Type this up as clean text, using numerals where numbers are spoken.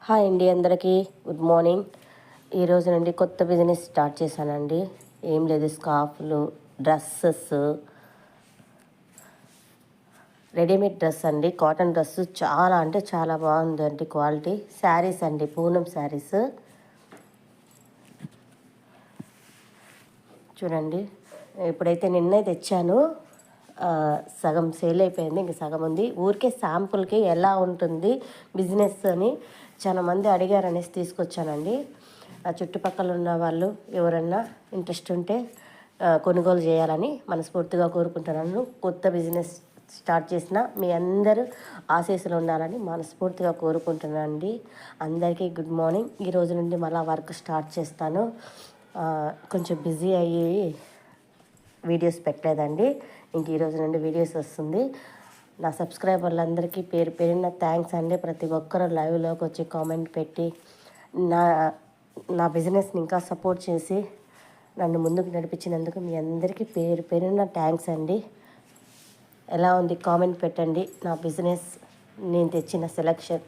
Hi అండి, అందరికీ good morning. ఈరోజు నుండి కొత్త బిజినెస్ స్టార్ట్ చేశానండి. ఏం లేదు, స్కార్ఫ్లు, డ్రెస్సెస్, రెడీమేడ్ డ్రెస్ అండి. కాటన్ డ్రెస్ చాలా అంటే చాలా బాగుందండి క్వాలిటీ. శారీస్ అండి, పూనం శారీస్ చూడండి. ఇప్పుడైతే నిన్నే తెచ్చాను. సగం సేల్ అయిపోయింది, ఇంక సగం ఉంది. ఊరికే శాంపుల్కి ఎలా ఉంటుంది బిజినెస్ అని చాలా మంది అడిగారనేసి తీసుకొచ్చానండి. చుట్టుపక్కల ఉన్న వాళ్ళు ఎవరన్నా ఇంట్రెస్ట్ ఉంటే కొనుగోలు చేయాలని మనస్ఫూర్తిగా కోరుకుంటున్నాను. కొత్త బిజినెస్ స్టార్ట్ చేసిన మీ అందరూ ఆశీస్సులు ఉండాలని మనస్ఫూర్తిగా కోరుకుంటున్నాను అండి. అందరికీ గుడ్ మార్నింగ్. ఈ రోజు నుండి మళ్ళీ వర్క్ స్టార్ట్ చేస్తాను. కొంచెం బిజీ అయ్యి వీడియోస్ పెట్టలేదండి. ఇంక ఈరోజు నుండి వీడియోస్ వస్తుంది. నా సబ్స్క్రైబర్లందరికీ పేరు పేరున థ్యాంక్స్ అండి. ప్రతి ఒక్కరూ లైవ్లోకి వచ్చి కామెంట్ పెట్టి నా నా బిజినెస్ని ఇంకా సపోర్ట్ చేసి నన్ను ముందుకు నడిపించినందుకు మీ అందరికీ పేరు పేరున థ్యాంక్స్ అండి. ఎలా ఉంది కామెంట్ పెట్టండి. నా బిజినెస్, నేను తెచ్చిన సెలెక్షన్